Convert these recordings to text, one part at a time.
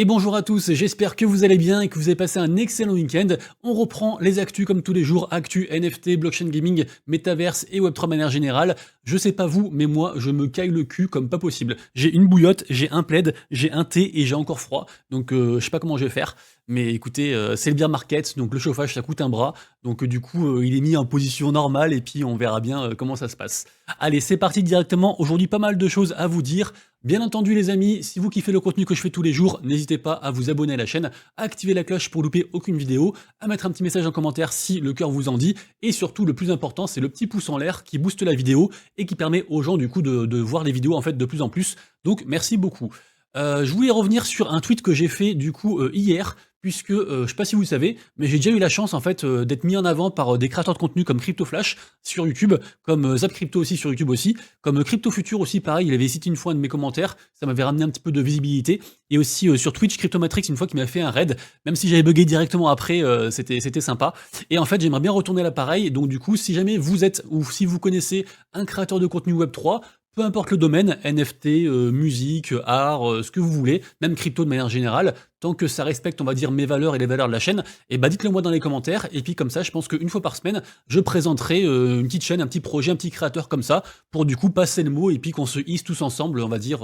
Et bonjour à tous, j'espère que vous allez bien et que vous avez passé un excellent week-end. On reprend les actus comme tous les jours, actu, NFT, blockchain gaming, métaverse et Web3 de manière générale. Je sais pas vous, mais moi je me caille le cul comme pas possible. J'ai une bouillotte, j'ai un plaid, j'ai un thé et j'ai encore froid, donc je sais pas comment je vais faire. Mais écoutez, c'est le bear market, donc le chauffage ça coûte un bras, donc du coup il est mis en position normale et puis on verra bien comment ça se passe. Allez, c'est parti directement, aujourd'hui pas mal de choses à vous dire. Bien entendu les amis, si vous kiffez le contenu que je fais tous les jours, n'hésitez pas à vous abonner à la chaîne, à activer la cloche pour louper aucune vidéo, à mettre un petit message en commentaire si le cœur vous en dit, et surtout le plus important c'est le petit pouce en l'air qui booste la vidéo et qui permet aux gens du coup de voir les vidéos en fait de plus en plus, donc merci beaucoup. Je voulais revenir sur un tweet que j'ai fait du coup hier, puisque je sais pas si vous le savez, mais j'ai déjà eu la chance en fait d'être mis en avant par des créateurs de contenu comme CryptoFlash sur YouTube, comme Zap Crypto aussi sur YouTube aussi, comme Crypto Future aussi pareil, il avait cité une fois un de mes commentaires, ça m'avait ramené un petit peu de visibilité, et aussi sur Twitch Cryptomatrix une fois qu'il m'a fait un raid, même si j'avais bugué directement après, c'était sympa. Et en fait j'aimerais bien retourner l'appareil, donc du coup si jamais vous êtes ou si vous connaissez un créateur de contenu Web3, peu importe le domaine, NFT, musique, art, ce que vous voulez, même crypto de manière générale, tant que ça respecte, on va dire, mes valeurs et les valeurs de la chaîne, et bah dites-le moi dans les commentaires, et puis comme ça, je pense qu'une fois par semaine, je présenterai une petite chaîne, un petit projet, un petit créateur comme ça, pour du coup passer le mot, et puis qu'on se hisse tous ensemble, on va dire,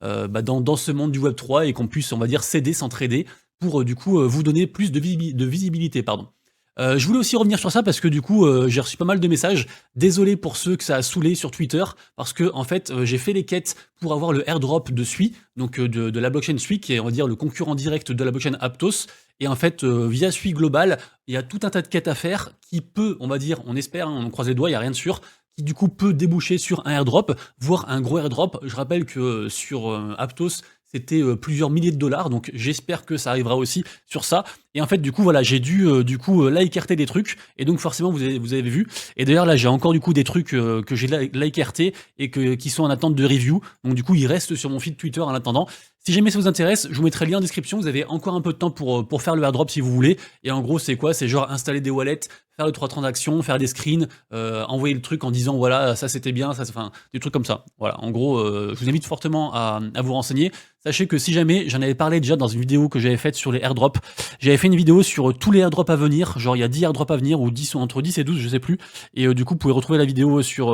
dans ce monde du Web3, et qu'on puisse, on va dire, s'aider, s'entraider, pour du coup vous donner plus de visibilité, pardon. Je voulais aussi revenir sur ça parce que du coup, j'ai reçu pas mal de messages. Désolé pour ceux que ça a saoulé sur Twitter, parce que en fait, j'ai fait les quêtes pour avoir le airdrop de Sui, donc de la blockchain Sui, qui est on va dire le concurrent direct de la blockchain Aptos. Et en fait, via Sui Global, il y a tout un tas de quêtes à faire qui peut, on va dire, on espère, hein, on croise les doigts, il y a rien de sûr, qui du coup peut déboucher sur un airdrop, voire un gros airdrop. Je rappelle que sur Aptos, c'était plusieurs milliers de dollars, donc j'espère que ça arrivera aussi sur ça. Et en fait, du coup, voilà, j'ai dû du coup likerter des trucs, et donc forcément, vous avez vu. Et d'ailleurs, là, j'ai encore du coup des trucs que j'ai likertés et qui sont en attente de review. Donc du coup, ils restent sur mon feed Twitter en attendant. Si jamais ça vous intéresse, je vous mettrai le lien en description. Vous avez encore un peu de temps pour faire le airdrop si vous voulez. Et en gros, c'est quoi? C'est genre installer des wallets, faire 2-3 transactions, faire des screens, envoyer le truc en disant voilà, ça c'était bien, ça, enfin, des trucs comme ça. Voilà, en gros, je vous invite fortement à vous renseigner. Sachez que si jamais, j'en avais parlé déjà dans une vidéo que j'avais faite sur les airdrops, j'avais fait une vidéo sur tous les airdrops à venir, genre il y a 10 airdrops à venir, ou 10 ou entre 10 et 12, je sais plus, et du coup vous pouvez retrouver la vidéo sur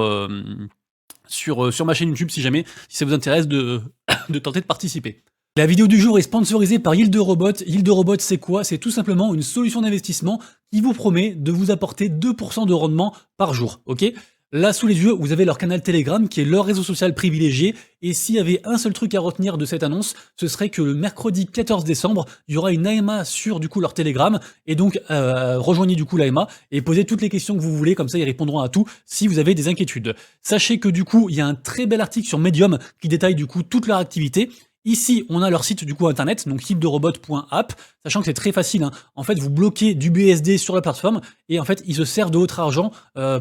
ma chaîne YouTube si jamais, si ça vous intéresse de, de tenter de participer. La vidéo du jour est sponsorisée par Yield Robot. Yield Robot, c'est quoi? C'est tout simplement une solution d'investissement qui vous promet de vous apporter 2% de rendement par jour, ok? Là, sous les yeux, vous avez leur canal Telegram, qui est leur réseau social privilégié, et s'il y avait un seul truc à retenir de cette annonce, ce serait que le mercredi 14 décembre, il y aura une AMA sur, du coup, leur Telegram, et donc, rejoignez, du coup, l'AMA, et posez toutes les questions que vous voulez, comme ça, ils répondront à tout, si vous avez des inquiétudes. Sachez que, du coup, il y a un très bel article sur Medium, qui détaille, du coup, toute leur activité. Ici, on a leur site du coup internet, donc yieldrobot.app, sachant que c'est très facile, hein. En fait, vous bloquez du BSD sur la plateforme et en fait, ils se servent de votre argent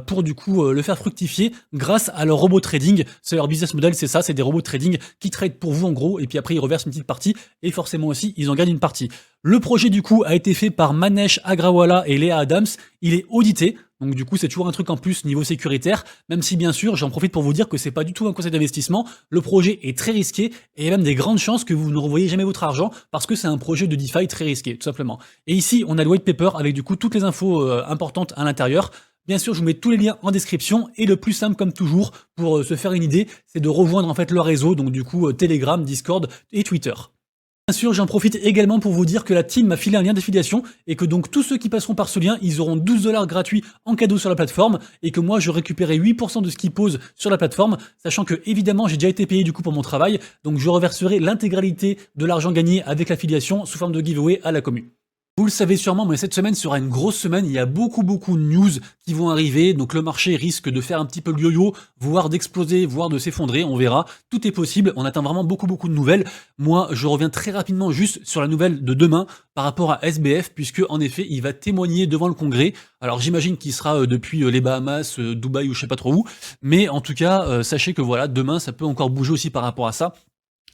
pour du coup le faire fructifier grâce à leur robot trading. C'est leur business model, c'est ça, c'est des robots trading qui tradent pour vous en gros et puis après ils reversent une petite partie et forcément aussi ils en gagnent une partie. Le projet du coup a été fait par Manesh Agrawala et Léa Adams, il est audité. Donc du coup, c'est toujours un truc en plus niveau sécuritaire, même si bien sûr, j'en profite pour vous dire que c'est pas du tout un conseil d'investissement. Le projet est très risqué et il y a même des grandes chances que vous ne revoyez jamais votre argent parce que c'est un projet de DeFi très risqué, tout simplement. Et ici, on a le white paper avec du coup toutes les infos importantes à l'intérieur. Bien sûr, je vous mets tous les liens en description et le plus simple comme toujours pour se faire une idée, c'est de rejoindre en fait leur réseau, donc du coup Telegram, Discord et Twitter. Bien sûr, j'en profite également pour vous dire que la team m'a filé un lien d'affiliation et que donc tous ceux qui passeront par ce lien, ils auront 12 $ gratuits en cadeau sur la plateforme et que moi je récupérerai 8% de ce qu'ils posent sur la plateforme, sachant que évidemment j'ai déjà été payé du coup pour mon travail, donc je reverserai l'intégralité de l'argent gagné avec l'affiliation sous forme de giveaway à la commune. Vous le savez sûrement, mais cette semaine sera une grosse semaine, il y a beaucoup de news qui vont arriver, donc le marché risque de faire un petit peu le yo-yo, voire d'exploser, voire de s'effondrer, on verra, tout est possible, on attend vraiment beaucoup de nouvelles. Moi, je reviens très rapidement juste sur la nouvelle de demain par rapport à SBF, puisque en effet, il va témoigner devant le Congrès. Alors j'imagine qu'il sera depuis les Bahamas, Dubaï ou je sais pas trop où, mais en tout cas, sachez que voilà, demain, ça peut encore bouger aussi par rapport à ça.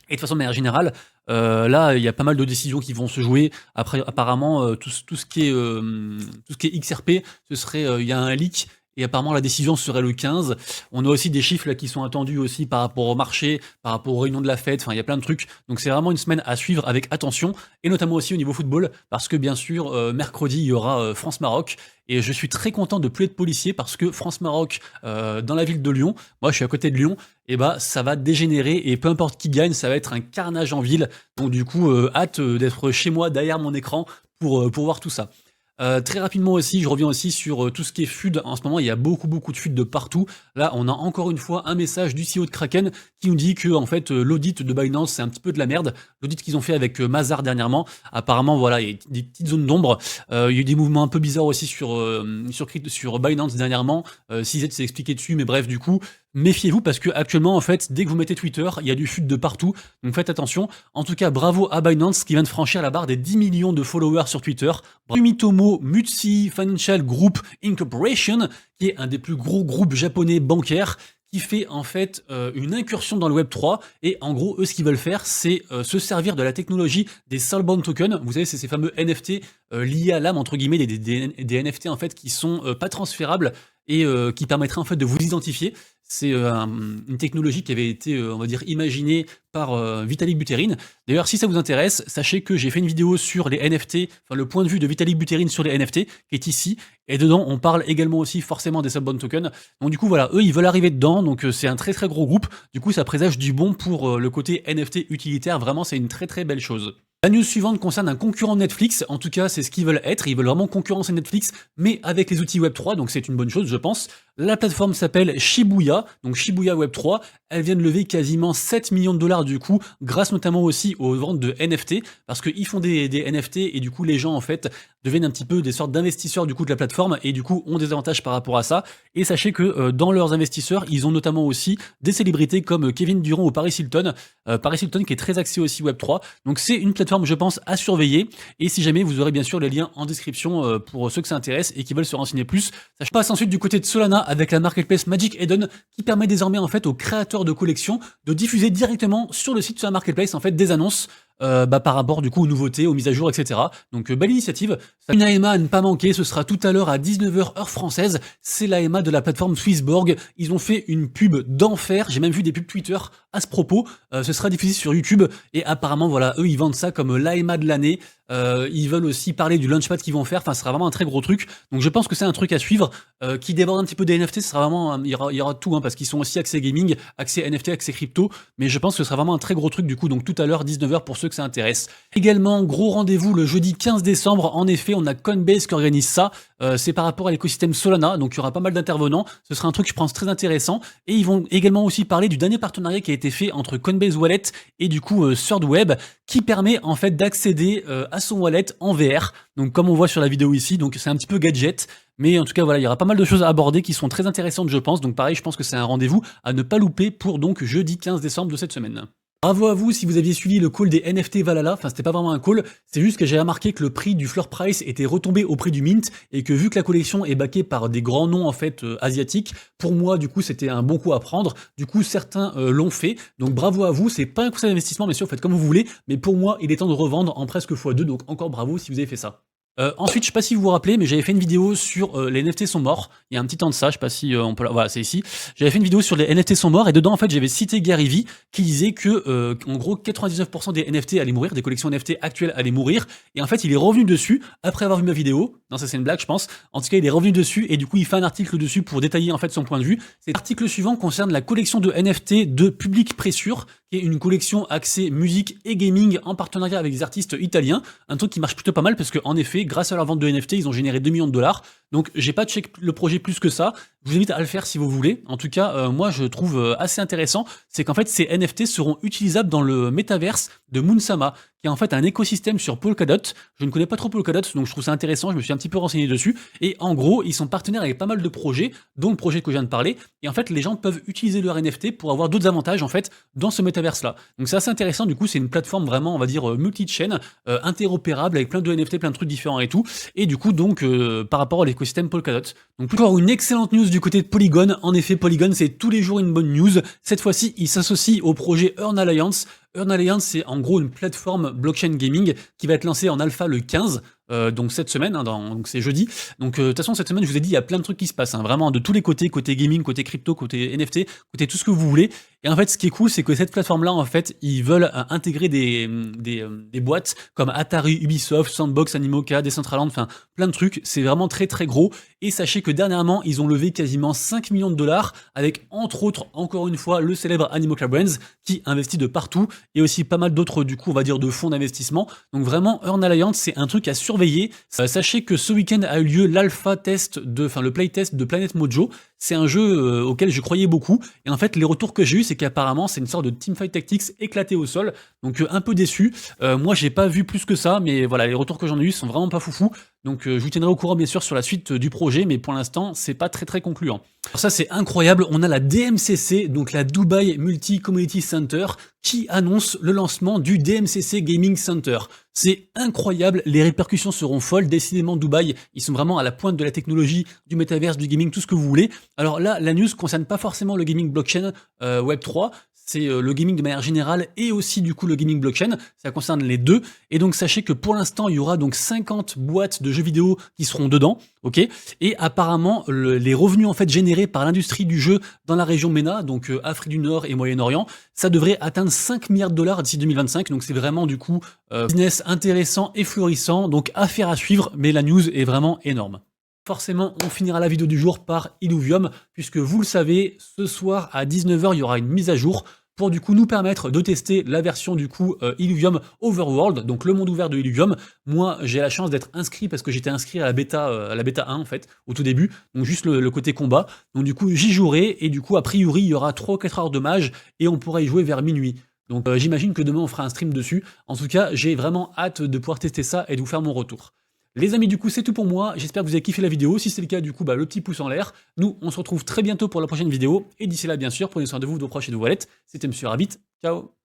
Et de façon de manière générale, là, il y a pas mal de décisions qui vont se jouer. Après, apparemment, tout ce qui est XRP, ce serait, il y a un leak et apparemment la décision serait le 15. On a aussi des chiffres là qui sont attendus aussi par rapport au marché, par rapport aux réunions de la Fed, enfin il y a plein de trucs. Donc c'est vraiment une semaine à suivre avec attention, et notamment aussi au niveau football, parce que bien sûr, mercredi, il y aura France-Maroc, et je suis très content de plus être policier parce que France-Maroc, dans la ville de Lyon, moi je suis à côté de Lyon, et bah ça va dégénérer, et peu importe qui gagne, ça va être un carnage en ville. Donc du coup, hâte d'être chez moi derrière mon écran pour voir tout ça. Très rapidement aussi, je reviens aussi sur tout ce qui est FUD. En ce moment, il y a beaucoup de FUD de partout. Là, on a encore une fois un message du CEO de Kraken qui nous dit que en fait l'audit de Binance c'est un petit peu de la merde. L'audit qu'ils ont fait avec Mazar dernièrement, apparemment voilà, il y a des petites zones d'ombre. Il y a eu des mouvements un peu bizarres aussi sur Binance dernièrement. CZ s'est expliqué dessus, mais bref, du coup, méfiez-vous parce que actuellement en fait, dès que vous mettez Twitter, il y a du FUD de partout. Donc faites attention. En tout cas, bravo à Binance qui vient de franchir la barre des 10 millions de followers sur Twitter. Sumitomo Mitsui Financial Group Incorporation, qui est un des plus gros groupes japonais bancaires, qui fait en fait une incursion dans le Web3, et en gros, eux, ce qu'ils veulent faire, c'est se servir de la technologie des Soulbound Tokens. Vous savez, c'est ces fameux NFT liés à l'âme, entre guillemets, des NFT en fait qui sont pas transférables, et qui permettraient en fait de vous identifier. C'est une technologie qui avait été, on va dire, imaginée par Vitalik Buterin. D'ailleurs, si ça vous intéresse, sachez que j'ai fait une vidéo sur les NFT, enfin le point de vue de Vitalik Buterin sur les NFT, qui est ici, et dedans on parle également aussi forcément des Soulbound Tokens. Donc du coup voilà, eux ils veulent arriver dedans, donc c'est un très gros groupe, du coup ça présage du bon pour le côté NFT utilitaire, vraiment c'est une très belle chose. La news suivante concerne un concurrent de Netflix, en tout cas c'est ce qu'ils veulent être, ils veulent vraiment concurrencer Netflix, mais avec les outils Web3, donc c'est une bonne chose je pense. La plateforme s'appelle Shibuya, donc Shibuya Web3, elle vient de lever quasiment 7 millions de dollars du coup, grâce notamment aussi aux ventes de NFT, parce qu'ils font des NFT, et du coup les gens en fait deviennent un petit peu des sortes d'investisseurs du coup de la plateforme, et du coup ont des avantages par rapport à ça. Et sachez que dans leurs investisseurs, ils ont notamment aussi des célébrités comme Kevin Durant ou Paris Hilton qui est très axé aussi Web3, donc c'est une plateforme je pense à surveiller, et si jamais vous aurez bien sûr les liens en description pour ceux que ça intéresse et qui veulent se renseigner plus. Je passe ensuite du côté de Solana avec la marketplace Magic Eden qui permet désormais en fait aux créateurs de collections de diffuser directement sur le site de la marketplace en fait des annonces par rapport du coup aux nouveautés, aux mises à jour, etc. Donc belle initiative. Une AMA à ne pas manquer, ce sera tout à l'heure à 19h heure française, c'est l'AMA de la plateforme Swissborg. Ils ont fait une pub d'enfer, j'ai même vu des pubs Twitter à ce propos, ce sera diffusé sur YouTube, et apparemment voilà, eux ils vendent ça comme l'AMA de l'année. Ils veulent aussi parler du launchpad qu'ils vont faire, enfin ce sera vraiment un très gros truc, donc je pense que c'est un truc à suivre, qui déborde un petit peu des NFT, ce sera vraiment, il y aura tout, hein, parce qu'ils sont aussi axés gaming, axés NFT, axés crypto, mais je pense que ce sera vraiment un très gros truc du coup, donc tout à l'heure 19h pour ceux que ça intéresse. Également, gros rendez-vous le jeudi 15 décembre, en effet on a Coinbase qui organise ça, c'est par rapport à l'écosystème Solana, donc il y aura pas mal d'intervenants, ce sera un truc je pense très intéressant, et ils vont également aussi parler du dernier partenariat qui a été fait entre Coinbase Wallet et du coup ThirdWeb, qui permet en fait d'accéder à son wallet en VR, donc comme on voit sur la vidéo ici, donc c'est un petit peu gadget, mais en tout cas voilà, il y aura pas mal de choses à aborder qui sont très intéressantes je pense, donc pareil je pense que c'est un rendez-vous à ne pas louper pour donc jeudi 15 décembre de cette semaine. Bravo à vous si vous aviez suivi le call des NFT Valhalla, enfin c'était pas vraiment un call, c'est juste que j'ai remarqué que le prix du floor price était retombé au prix du mint, et que vu que la collection est backée par des grands noms en fait asiatiques, pour moi du coup c'était un bon coup à prendre, du coup certains l'ont fait, donc bravo à vous, c'est pas un conseil d'investissement bien sûr, faites comme vous voulez, mais pour moi il est temps de revendre en presque x2, donc encore bravo si vous avez fait ça. Ensuite, je sais pas si vous vous rappelez, mais j'avais fait une vidéo sur les NFT sont morts. Il y a un petit temps de ça, je sais pas si on peut voilà, c'est ici. J'avais fait une vidéo sur les NFT sont morts, et dedans en fait j'avais cité Gary Vee qui disait que en gros 99% des NFT allaient mourir, des collections NFT actuelles allaient mourir, et en fait il est revenu dessus après avoir vu ma vidéo. Non, ça c'est une blague je pense. En tout cas, il est revenu dessus, et du coup il fait un article dessus pour détailler en fait son point de vue. L'article suivant concerne la collection de NFT de Public Pressure, qui est une collection axée musique et gaming en partenariat avec des artistes italiens, un truc qui marche plutôt pas mal parce que en effet, grâce à leur vente de NFT, ils ont généré 2 millions de dollars. Donc j'ai pas checké le projet plus que ça, je vous invite à le faire si vous voulez. En tout cas, moi je trouve assez intéressant, c'est qu'en fait ces NFT seront utilisables dans le métaverse de Moonsama, qui est en fait un écosystème sur Polkadot. Je ne connais pas trop Polkadot, donc je trouve ça intéressant, je me suis un petit peu renseigné dessus, et en gros, ils sont partenaires avec pas mal de projets, dont le projet que je viens de parler, et en fait les gens peuvent utiliser leur NFT pour avoir d'autres avantages en fait dans ce métaverse là. Donc c'est assez intéressant, du coup c'est une plateforme vraiment on va dire multi-chain, interopérable avec plein de NFT, plein de trucs différents et tout, et du coup donc par rapport à l'écosystème Polkadot. Donc encore une excellente news du côté de Polygon. En effet, Polygon c'est tous les jours une bonne news. Cette fois-ci, il s'associe au projet Earn Alliance. Earn Alliance, c'est en gros une plateforme blockchain gaming qui va être lancée en alpha le 15. donc cette semaine, hein, donc c'est jeudi. Donc de toute façon, cette semaine, je vous ai dit, il y a plein de trucs qui se passent, hein, vraiment de tous les côtés, côté gaming, côté crypto, côté NFT, côté tout ce que vous voulez. Et en fait, ce qui est cool, c'est que cette plateforme-là, en fait, ils veulent intégrer des boîtes comme Atari, Ubisoft, Sandbox, Animoca, Decentraland, enfin plein de trucs. C'est vraiment très très gros. Et sachez que dernièrement, ils ont levé quasiment 5 millions de dollars avec, entre autres, encore une fois, le célèbre Animoca Brands qui investit de partout et aussi pas mal d'autres, du coup, on va dire, de fonds d'investissement. Donc vraiment, Earn Alliance, c'est un truc à surveiller. Sachez que ce week-end a eu lieu l'alpha test le playtest de Planet Mojo. C'est un jeu auquel je croyais beaucoup. Et en fait, les retours que j'ai eu, c'est qu'apparemment, c'est une sorte de teamfight tactics éclaté au sol. Donc un peu déçu. Moi, j'ai pas vu plus que ça, mais voilà, les retours que j'en ai eu sont vraiment pas foufou. Donc je vous tiendrai au courant bien sûr sur la suite du projet, mais pour l'instant, c'est pas très très concluant. Alors ça, c'est incroyable. On a la DMCC, donc la Dubai Multi Community Center, qui annonce le lancement du DMCC Gaming Center. C'est incroyable, les répercussions seront folles. Décidément, Dubaï, ils sont vraiment à la pointe de la technologie, du métaverse, du gaming, tout ce que vous voulez. Alors là, la news concerne pas forcément le gaming blockchain Web3, c'est le gaming de manière générale et aussi du coup le gaming blockchain, ça concerne les deux. Et donc sachez que pour l'instant, il y aura donc 50 boîtes de jeux vidéo qui seront dedans, ok. Et apparemment, les revenus en fait générés par l'industrie du jeu dans la région MENA, donc Afrique du Nord et Moyen-Orient, ça devrait atteindre 5 milliards de dollars d'ici 2025. Donc c'est vraiment du coup business intéressant et florissant, donc affaire à suivre, mais la news est vraiment énorme. Forcément, on finira la vidéo du jour par Illuvium, puisque vous le savez, ce soir à 19 h, il y aura une mise à jour pour du coup nous permettre de tester la version du coup Illuvium Overworld, donc le monde ouvert de Illuvium. Moi, j'ai la chance d'être inscrit parce que j'étais inscrit à la bêta 1 en fait, au tout début, donc juste le côté combat. Donc du coup, j'y jouerai et du coup, a priori, il y aura 3 ou 4 heures de mage et on pourra y jouer vers minuit. Donc j'imagine que demain on fera un stream dessus. En tout cas, j'ai vraiment hâte de pouvoir tester ça et de vous faire mon retour. Les amis, du coup, c'est tout pour moi. J'espère que vous avez kiffé la vidéo. Si c'est le cas, du coup, le petit pouce en l'air. Nous, on se retrouve très bientôt pour la prochaine vidéo. Et d'ici là, bien sûr, prenez soin de vous, de vos proches et de vos wallets. C'était Monsieur Rabbit. Ciao.